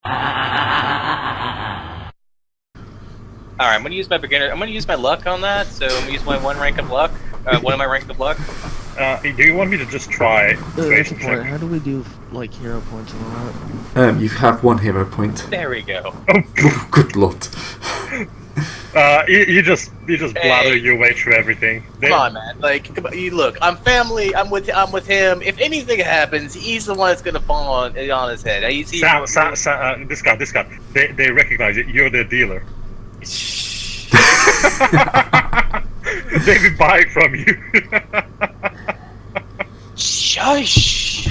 Alright, I'm gonna use my beginner. I'm gonna use my luck on that. So I'm gonna use my one rank of luck. One of my rank of luck. Do you want me to just try persuasion check? How do we do like hero points and all that? You have 1 hero point. There we go. Oh, good lord. You just blather your way through everything. Come on, man. Like, come on, look, I'm family. I'm with him. If anything happens, he's the one that's gonna fall on his head. Sam, this guy. They recognize it. You're the dealer. They will buy it from you. Shush.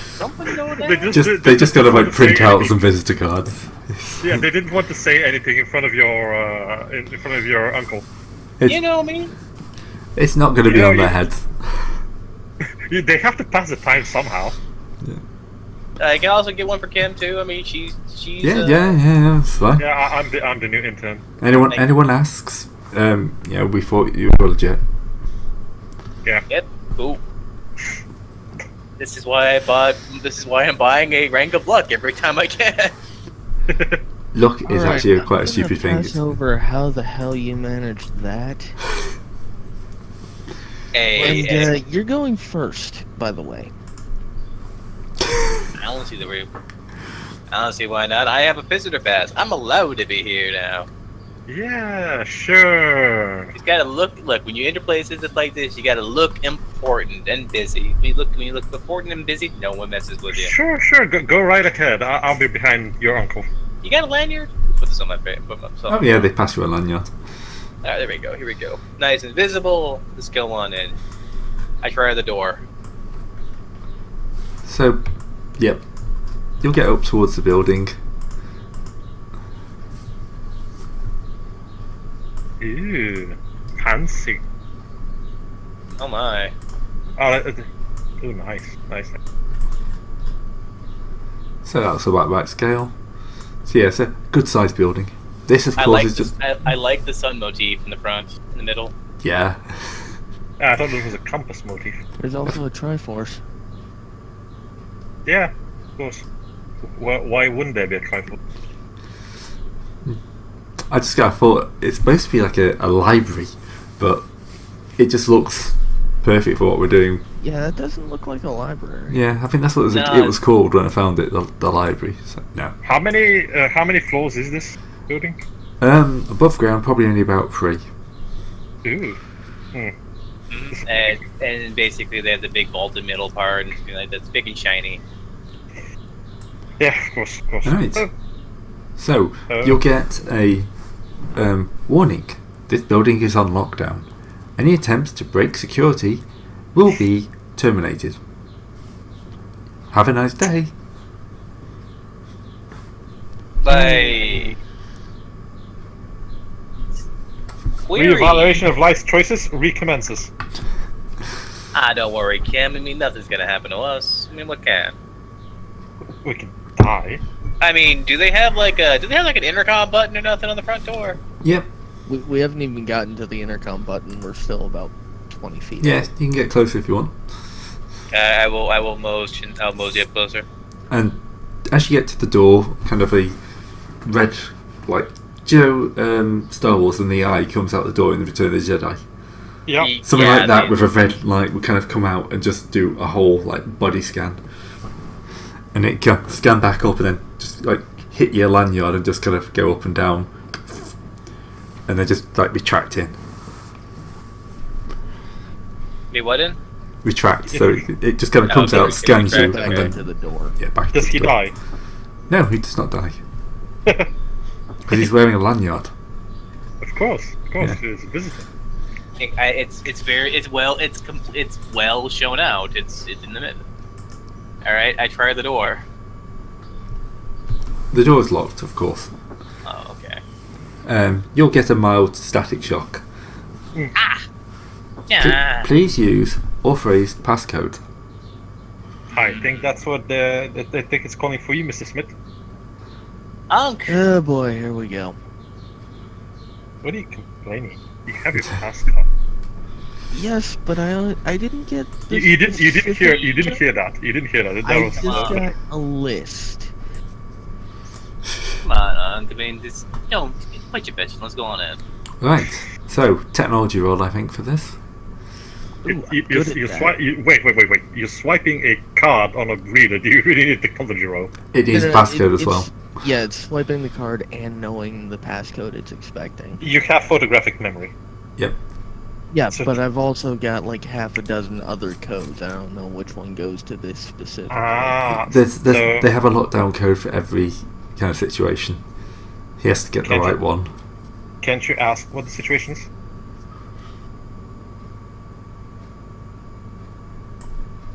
Somebody know that? They just gotta like print out some visitor cards. Yeah, they didn't want to say anything in front of your uncle. You know me. It's not gonna be on their heads. They have to pass the time somehow. Yeah. I can also get one for Kim too. I mean, she's. Yeah, it's fine. Yeah, I'm the new intern. Anyone asks? We thought you were legit. Yeah. Yep. Cool. This is why I'm buying a rank of luck every time I can. Luck is actually quite a stupid thing. Pass over how the hell you managed that. Hey, you're going first, by the way. I don't see the reason. I don't see why not. I have a visitor pass. I'm allowed to be here now. Yeah, sure. You gotta look. Look, when you enter places like this, you gotta look important and busy. When you look important and busy, no one messes with you. Sure. Go right ahead. I'll be behind your uncle. You got a lanyard? Put this on my face. Oh yeah, they pass you a lanyard. Alright, there we go. Here we go. Nice and visible. Let's go on in. I try the door. So, yep, you'll get up towards the building. Ooh, fancy. Oh my. Oh, nice. So that's about right scale. So yeah, it's a good sized building. This of course is just. I like the sun motif in the front, in the middle. Yeah. I thought there was a compass motif. There's also a Triforce. Yeah, of course. Why wouldn't there be a Triforce? I just kind of thought it's supposed to be like a library, but it just looks perfect for what we're doing. Yeah, that doesn't look like a library. Yeah, I think that's what it was called when I found it, the library. So, no. How many floors is this building? Above ground, probably only about 3. Ooh. And basically they have the big vaulted middle part and something like that's big and shiny. Yeah, of course. Alright. So, you'll get a warning. This building is on lockdown. Any attempts to break security will be terminated. Have a nice day. Bye. Reevaluation of life's choices recommences. Don't worry, Kim. I mean, nothing's gonna happen to us. I mean, what can? We can die. I mean, do they have like an intercom button or nothing on the front door? Yep. We haven't even gotten to the intercom button. We're still about 20 feet. Yeah, you can get closer if you want. I will mosey up closer. And as you get to the door, kind of a red, like, Star Wars and the eye comes out the door in the Return of the Jedi. Yeah. Something like that with a red light would kind of come out and just do a whole like body scan. And it can scan back up and then just like hit your lanyard and just kind of go up and down. And then just like retract in. Me what in? Retract, so it just kind of comes out, scans you, Back and then into the door. yeah, back. Does he die? No, he does not die. Because he's wearing a lanyard. Of course, Yeah. He's a visitor. It's well shown out. It's in the middle. All right, I try the door. The door is locked, of course. Oh, okay. You'll get a mild static shock. Yeah. Please use authorized passcode. I think that's what they think it's calling for you, Mr. Smith. Unk. Oh boy, here we go. What are you complaining? You have your passcode. Yes, but I didn't get. You didn't hear that. You didn't hear that. I just got a list. Come on, I mean, just, put your bitch. Let's go on in. Right. So technology roll, I think, for this. Ooh, Wait. You're swiping a card on a reader. Do you really need the technology roll? It is passcode as well. Yeah, it's swiping the card and knowing the passcode it's expecting. You have photographic memory. Yep. Yeah, So- but I've also got like half a dozen other codes. I don't know which one goes to this specific. They have a lockdown code for every kind of situation. He has to get the Can't right you- one. Can't you ask what the situation is?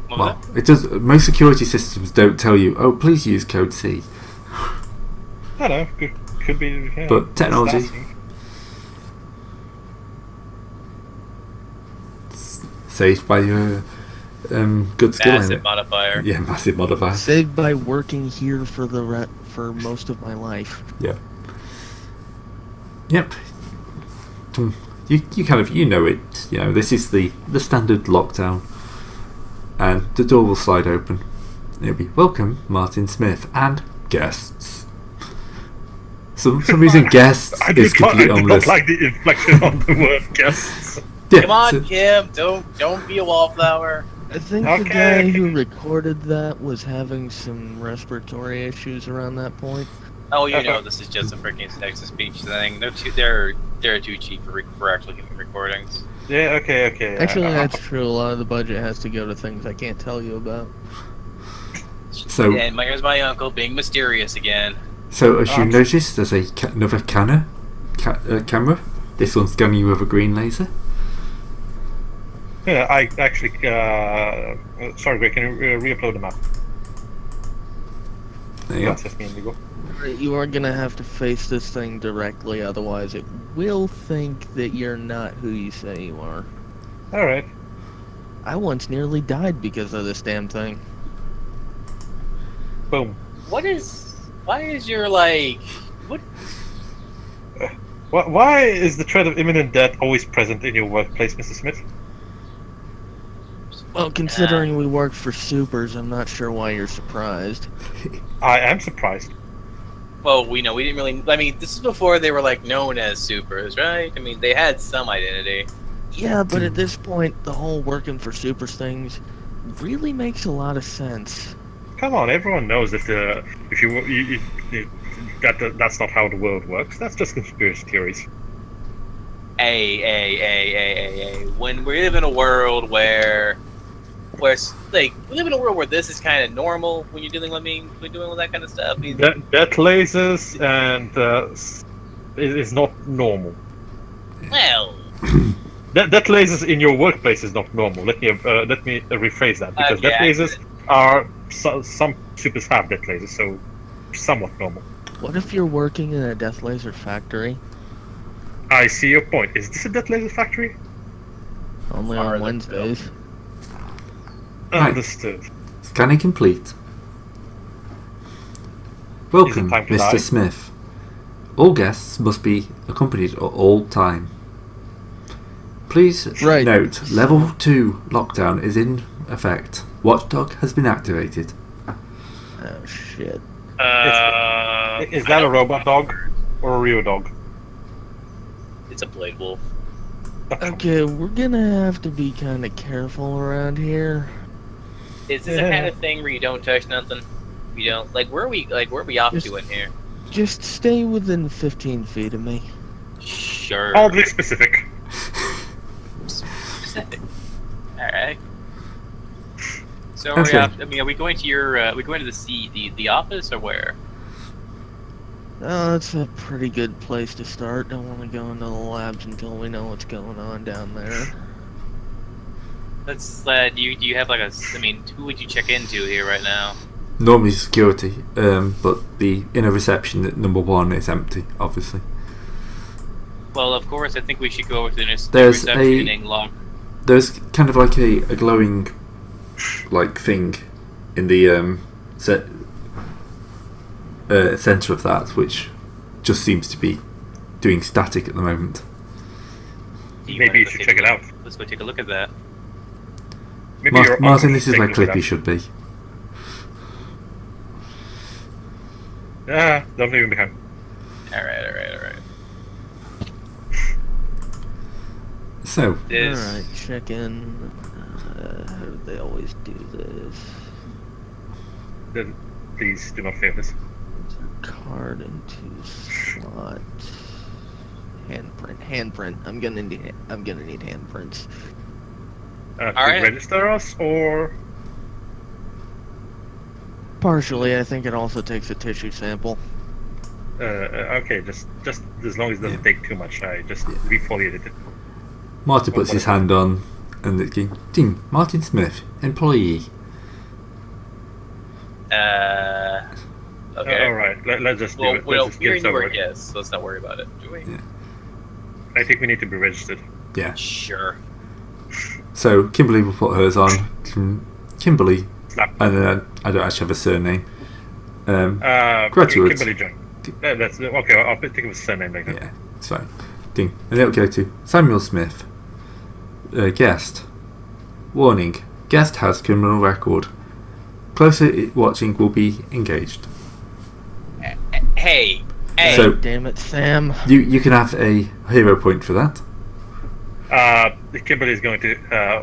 What was Well, it does. Most security systems don't tell you. Oh, please use code C. I don't know. Could be. Yeah, But technology. just asking. Saved by your good that? skill in Massive it. modifier. Yeah, massive modifier. Saved by working here for most of my life. Yeah. Yep. You kind of know it. This is the standard lockdown, and the door will slide open. It'll be welcome, Martin Smith, and guests. Some reason guests is completely on not this. like the inflection on the word guests. Yeah, Come on, so- Kim. Don't be a wallflower. I think Okay, the guy okay. who recorded that was having some respiratory issues around that point. Oh, this is just a freaking text-to-speech thing. They're too cheap for actually getting recordings. Yeah. Okay. Actually, that's true. A lot of the budget has to go to things I can't tell you about. So- and here's my uncle being mysterious again. So as you notice, there's another camera. This one's scanning you with a green laser. Yeah, I actually. Sorry, Greg. Can you re-upload the map? There you go. That's just me, Indigo. You are gonna have to face this thing directly, otherwise it will think that you're not who you say you are. All right. I once nearly died because of this damn thing. Boom. Why is your what? Why is the threat of imminent death always present in your workplace, Mr. Smith? Well, considering we work for supers, I'm not sure why you're surprised. I am surprised. Well, we didn't really. I mean, this is before they were known as supers, right? I mean, they had some identity. Yeah, but at this point, the whole working for supers things really makes a lot of sense. Come on, everyone knows that's not how the world works. That's just conspiracy theories. Hey. When we live in a world where we live in a world where this is kind of normal when you're dealing with that kind of stuff. I mean, Death lasers and is not normal. well, Death lasers in your workplace is not normal. Let me rephrase that, because Okay, death I lasers are some supers have death lasers, so somewhat normal. What if you're working in a death laser factory? I see your point. Is this a death laser factory? Only Far on than Wednesdays. Right. Understood. Scanning complete. Welcome, time to die? Mr. Smith. All guests must be accompanied at all time. Please Right. note, level 2 lockdown is in effect. Watchdog has been activated. Oh shit. Is that a robot dog or a real dog? it's a blade wolf. Okay, we're gonna have to be kind of careful around here. Is this the kind of thing where you don't touch nothing? You don't where are we off Just- to in here? Just stay within 15 feet of me. Sure. Oddly specific. Specific. All right. So Okay. are we going to are we going to the office or where? Oh, that's a pretty good place to start. Don't want to go into the labs until we know what's going on down there. Let's. Do you have who would you check into here right now? Normally security, but the inner reception at number 1 is empty, obviously. Well, of course, I think we should go over to the There's reception and log. There's kind of like a glowing thing in the center of that, which just seems to be doing static at the moment. Maybe you should check it out. Let's go take a look at that. Maybe your uncle Martin, should this is take a where look at Clippy should be. Don't leave him behind. All right. So, Alright, check in. How do they always do this? Then please do not fail this. Card into slot. Handprint. I'm gonna need handprints. To Alright. register us, or Partially, I think it also takes a tissue sample. okay, just as long as it doesn't take too much. I just refoliated it. Martin puts his hand on and it's going, ding, Martin Smith, employee. Okay. All right, let's just do Well, it. well, Let's just you're get in it over Newark, with. yes. So let's not worry about it, do we? Yeah. I think we need to be registered. Yeah. Sure. So Kimberly will put hers on. Kimberly, Snap. and then I don't actually have a surname. Graduate. Kimberly joined. That's okay. I'll think of a surname later. Yeah, it's fine. Ding. And then it'll go to Samuel Smith. Guest. Warning. Guest has criminal record. Closer watching will be engaged. Hey. So- Damn it, Sam. You can have a hero point for that. Kimberly is going to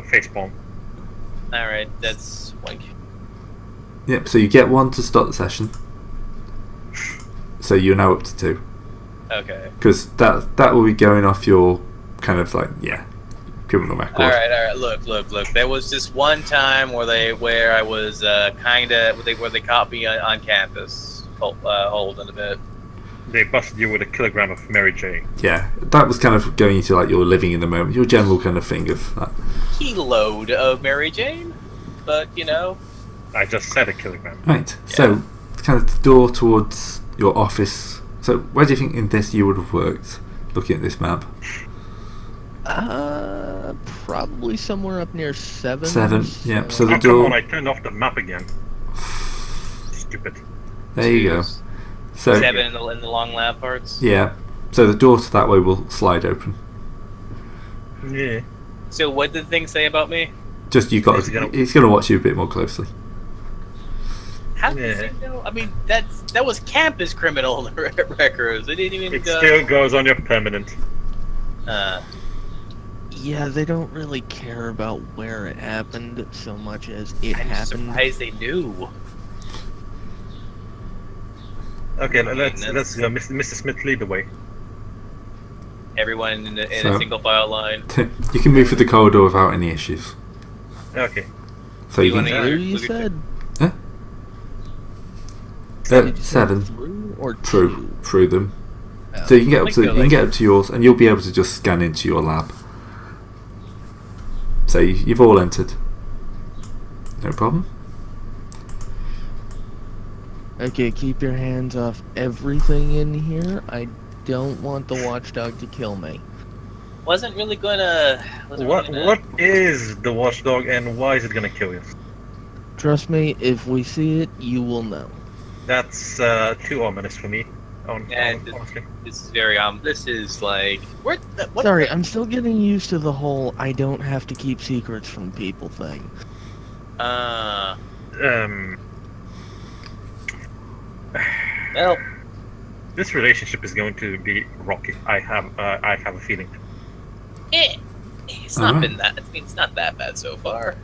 facepalm. All right, that's wink. Yep, so you get one to start the session. So you're now up to 2. Okay. Because that will be going off your kind of like, criminal record. All right. Look. There was this one time where I was where they caught me on campus, holding a bit. They busted you with a kilogram of Mary Jane. Yeah, that was kind of going into like your living in the moment, your general kind of thing of that. Kiload of Mary Jane, but you know. I just said a kilogram. Right, so kind of the door towards your office. So where do you think in this you would have worked, looking at this map? Probably somewhere up near 7. 7, yep, so the Oh, door... come on, I turned off the map again. Stupid. There you go. Jeez. So 7 in the long lab parts. yeah, so the door to that way will slide open. Yeah. So what did the thing say about me? Just you got. He's gonna- He's going to watch you a bit more closely. How does it know? I mean, that was campus criminal records. They didn't even. It still goes on your permanent. Yeah, they don't really care about where it happened so much as it I'm happened. surprised they knew. Okay, I mean, let's go. Mr. Smith, lead the way. Everyone in a So- single file line. You can move through the corridor without any issues. Okay. So you You wanna can. go- Through, you Look at said? Did you say 7 through or through to? them. Oh. So you can get up Like to the- you can get up to yours, and you'll be able to just scan into your lab. So you've all entered. No problem. Okay, keep your hands off everything in here. I don't want the watchdog to kill me. Wasn't really gonna. What is the watchdog and why is it gonna kill you? Trust me, if we see it, you will know. That's too ominous for me. Yeah, Honestly. This is very This is like what? Sorry, I'm still getting used to the whole I don't have to keep secrets from people thing. Well, This relationship is going to be rocky. I have a feeling. it's not Alright. been that. I mean, it's not that bad so far.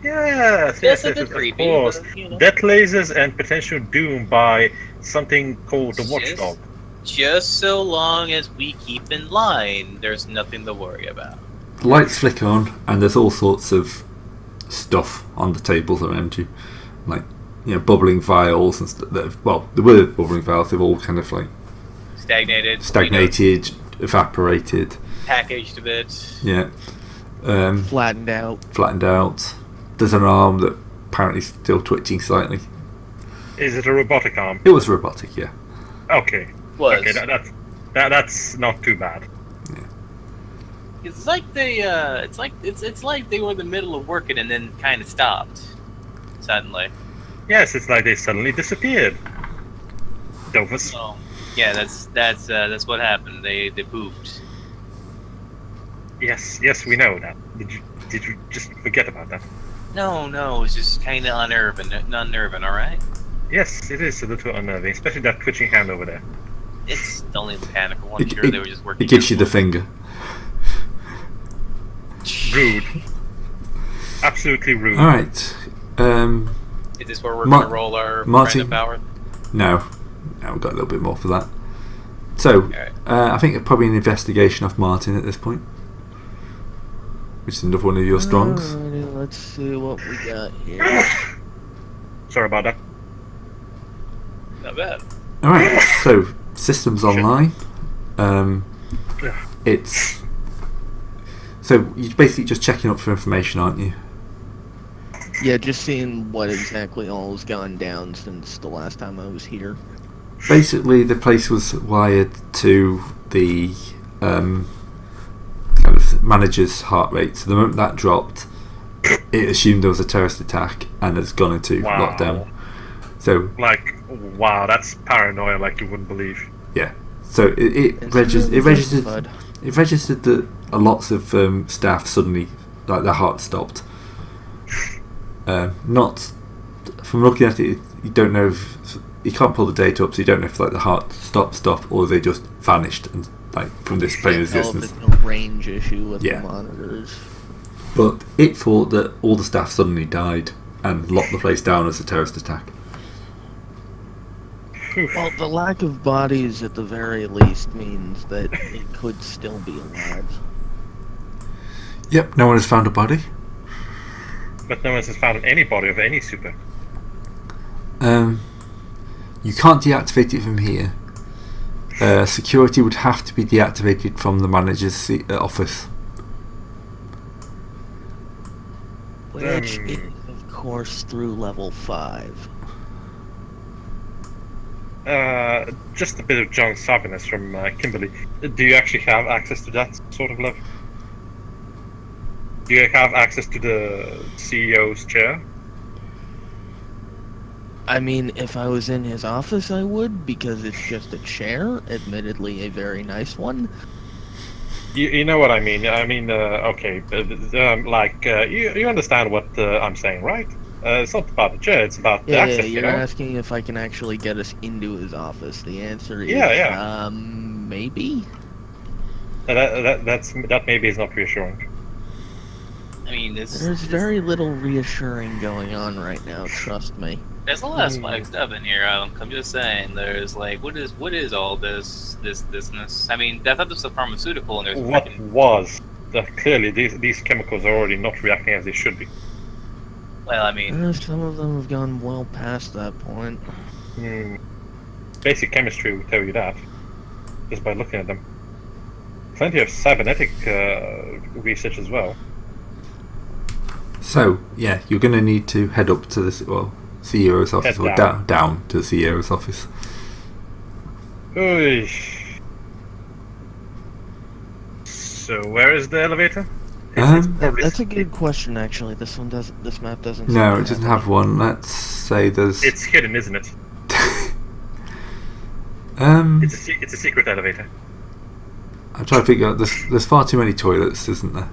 Yes, Yes, yes, a yes, bit of creepy, course. but, you know. Death lasers and potential doom by something called the Yes. watchdog. Just so long as we keep in line, there's nothing to worry about. The lights flicker on, and there's all sorts of stuff on the tables around you, like bubbling vials and stuff. Well, there were bubbling vials. They've all kind of like Stagnated, evaporated. packaged a bit. Yeah. Flattened out. Flattened out. There's an arm that apparently is still twitching slightly. Is it a robotic arm? It was robotic, yeah. Okay. Was Okay, that's not too bad. it's like they it's like they were in the middle of working and then kind of stopped suddenly. Yes, it's like they suddenly disappeared. Dofus. So yeah, that's what happened. They pooped. Yes, we know that. Did you just forget about that? No, it's just kind of unnerving. All right. Yes, it is a little unnerving, especially that twitching hand over there. It's the only mechanical one. It, Sure, they were just working. it gives you the out. finger. Rude. Absolutely rude. Alright. Is this where we're Ma- going to roll our Martin- random power? No, we've got a little bit more for that. So, Alright. I think probably an investigation of Martin at this point, which is another one of your strongs. Alrighty, let's see what we got here. Sorry about that. Not bad. Alright, so systems online. Ugh. It's so you're basically just checking up for information, aren't you? Yeah, just seeing what exactly all has gone down since the last time I was here. Basically, the place was wired to the kind of manager's heart rate. So the moment that dropped, it assumed there was a terrorist attack and has gone into Wow. lockdown. So Like, wow, that's paranoia like you wouldn't believe. yeah, so it It's registered. really It registered. bud. It registered that lots of staff suddenly, like their heart stopped. Not from looking at it, you don't know if you can't pull the data up, so you don't know if like the heart stopped, or they just vanished and like from this plane of Can't tell if existence. it's a range issue with Yeah. the monitors. But it thought that all the staff suddenly died and locked the place down as a terrorist attack. Well, the lack of bodies at the very least means that it could still be alive. Yep, no one has found a body. But no one has found any body of any super. You can't deactivate it from here. Security would have to be deactivated from the manager's office. Which is, of course, through level 5. Just a bit of John savviness from Kimberly. Do you actually have access to that sort of level? Do you have access to the CEO's chair? I mean, if I was in his office, I would, because it's just a chair, admittedly a very nice one. You know what I mean. I mean, okay, you understand what I'm saying, right? It's not about the chair, it's about the Yeah, access, you're you know? asking if I can actually get us into his office. The answer is, Yeah. Maybe? That maybe is not reassuring. I mean, There's very little reassuring going on right now, trust me. there's a lot of spiked stuff in here. I'm just saying. There's like, what is all thisness? I mean, I thought this was a pharmaceutical, and there's What freaking- was that clearly these chemicals are already not reacting as they should be. well, I mean, Some of them have gone well past that point. Basic chemistry will tell you that, just by looking at them. Plenty of cybernetic research as well. So yeah, you're going to need to head up to the CEO's office, Head or down to the CEO's office. Oy. So where is the elevator? It's probably- That's a good question, actually. This map doesn't. seem No, to it doesn't have one. Let's say there's. It's hidden, isn't it? It's a secret elevator. I'm trying to figure out. There's far too many toilets, isn't there?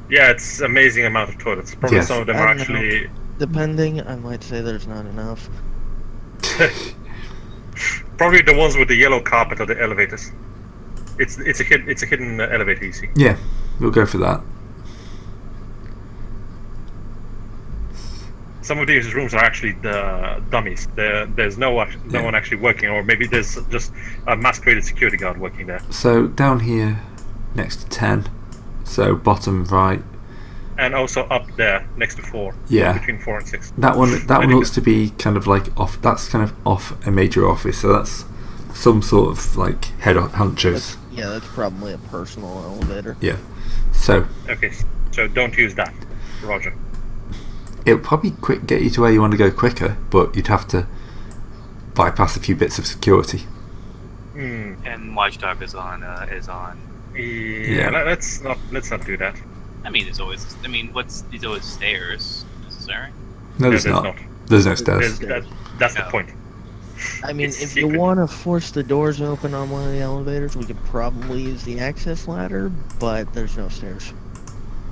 Yeah, it's amazing amount of toilets. Probably Yes. some of them I are don't know. actually. Depending, I might say there's not enough. Probably the ones with the yellow carpet are the elevators. It's a hidden elevator, you see. Yeah, we'll go for that. Some of these rooms are actually the dummies. There's no one actually working, or maybe there's just a masqueraded security guard working there. So down here, next to 10. So bottom right. And also up there, next to 4. Yeah. Between 4 and 6. That one Medical. looks to be kind of like off. That's kind of off a major office. So that's some sort of like head honchos. That's probably a personal elevator. Yeah. So Okay, so don't use that. Roger. it'll probably get you to where you want to go quicker, but you'd have to bypass a few bits of security. and Watchdog is on. Yeah. Let's not do that. I mean, there's always stairs necessary. No, there's not. There's no stairs. That's the No. point. I mean, It's if secret. you want to force the doors open on one of the elevators, we could probably use the access ladder, but there's no stairs.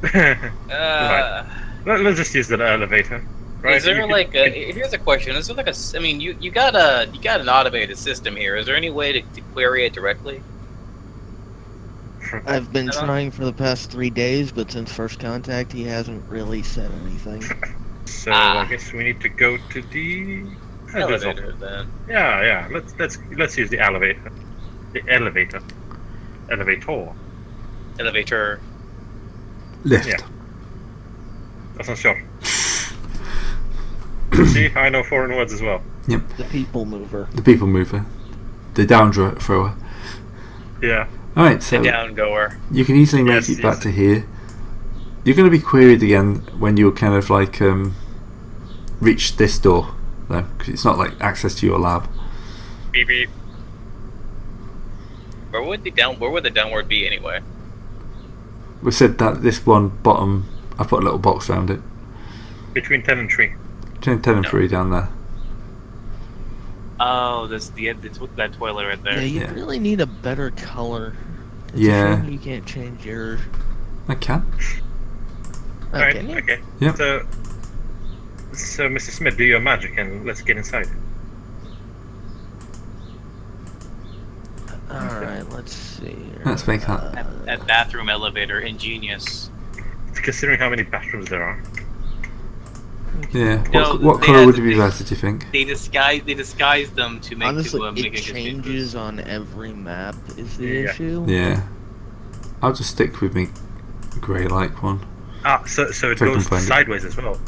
Uh, Let's just use the elevator. right? Is there You like could- here's a question? Is there like I mean, you got an automated system here. Is there any way to query it directly? I've been I don't- trying for the past 3 days, but since first contact, he hasn't really said anything. So Ah. I guess we need to go to the Elevator then. Yeah. Let's use the elevator. The elevator. Elevator. Elevator. Lift. Yeah. Ascensor. See, I know foreign words as well. The people mover. The people mover. The down thrower. Yeah. Alright, so Down goer. you can easily make Yes, it back yes. to here. You're going to be queried again when you kind of like reach this door, though, because it's not like access to your lab. Beep beep. Where would the downward be anyway? We said that this one bottom, I put a little box around it. Between 10 and 3. 10 and 3 down there. Oh, that's that toilet right Yeah, there. you Yeah. really need a better color. It's Yeah. a shame you can't change your. I can. Oh, Alright, can you? okay. Yep. So, Mr. Smith, do your magic and let's get inside. Alright, let's see here. Let's make that. That bathroom elevator, ingenious. Considering how many bathrooms there are. Yeah. No, What they colour had would to be be- better, do you think? They disguised them to make Honestly, make it a good changes on every map. Is the Yeah. issue? Yeah. I'll just stick with me grey like one. Ah, so it If I can goes find it. sideways as well.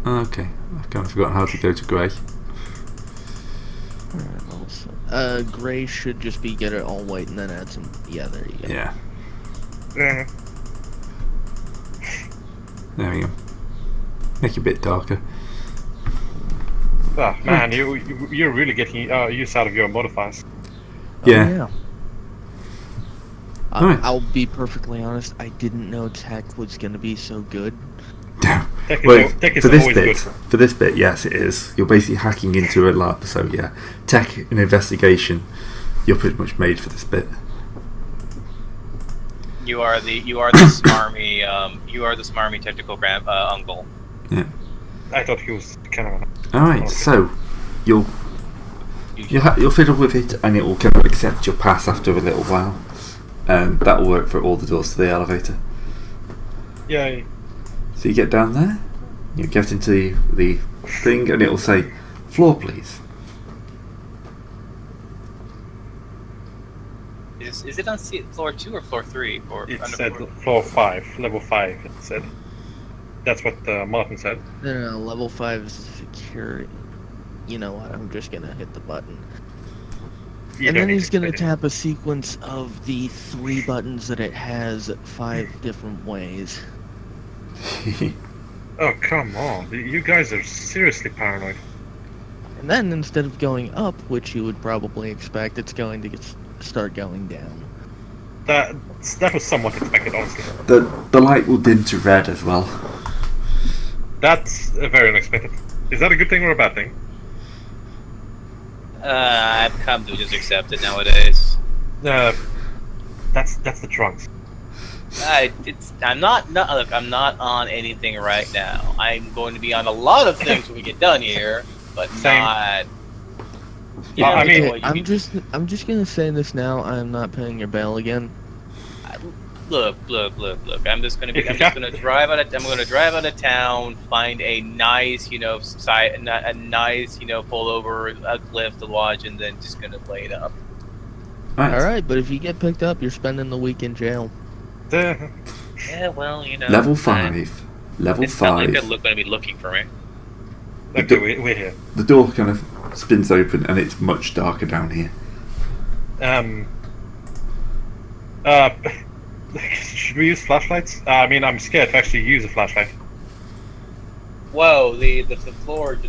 Okay. I've kind of forgotten how to go to grey. Alright, also. Gray should just be get it all white and then add some. Yeah, there you go. Yeah. Uh, There we go. Make it a bit darker. Ah, man, you're really getting use out of your modifiers. Yeah. Alright. I'll be perfectly honest. I didn't know tech was gonna be so good. Tech is, Wait, tech is for this always bit, good. for this bit, yes, it is. You're basically hacking into a lab, so yeah. Tech and investigation, you're pretty much made for this bit. You are the smarmy technical uncle. I thought he was kind of. Alright, Okay. so you'll fiddle with it, and it will kind of accept your pass after a little while, and that will work for all the doors to the elevator. Yeah. So you get down there, you get into the thing, and it will say, "Floor, please." Is it on floor 2 or floor 3? Or It under said floor? floor 5, level 5. It said. That's what Martin said. No, level 5 is security. You know what? I'm just gonna hit the button. You And don't then need he's to gonna explain tap a sequence of the 3 buttons that it has 5 different ways. it. Oh, come on. You guys are seriously paranoid. And then instead of going up, which you would probably expect, it's going to start going down. That was somewhat expected, honestly. The light will dim to red as well. That's very unexpected. Is that a good thing or a bad thing? I've come to just accept it nowadays. That's the drugs. I'm not look. I'm not on anything right now. I'm going to be on a lot of things when we get done here, but Same. not. Well, I mean, what you I'm just gonna say this now. I'm not paying your bail again. Look. I'm just gonna drive out of town, find a nice, a nice, pull over a cliff to watch, and then just gonna lay it up. Right. All right, but if you get picked up, you're spending the week in jail. Yeah, well, Level 5. Level It's not like 5. they're going to be looking for me. Okay, we're here. The door kind of spins open, and it's much darker down here. Should we use flashlights? I mean, I'm scared to actually use a flashlight. Whoa, the floor,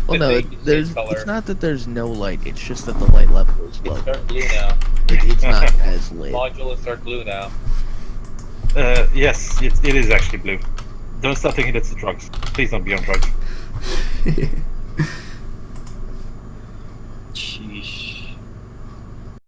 Well, no, the color. it's not that there's no light. It's just that the light level is low. It's dark blue now. It's not as lit. Module is dark blue now. Yes, it is actually blue. Don't start thinking it's the drugs. Please don't be on drugs.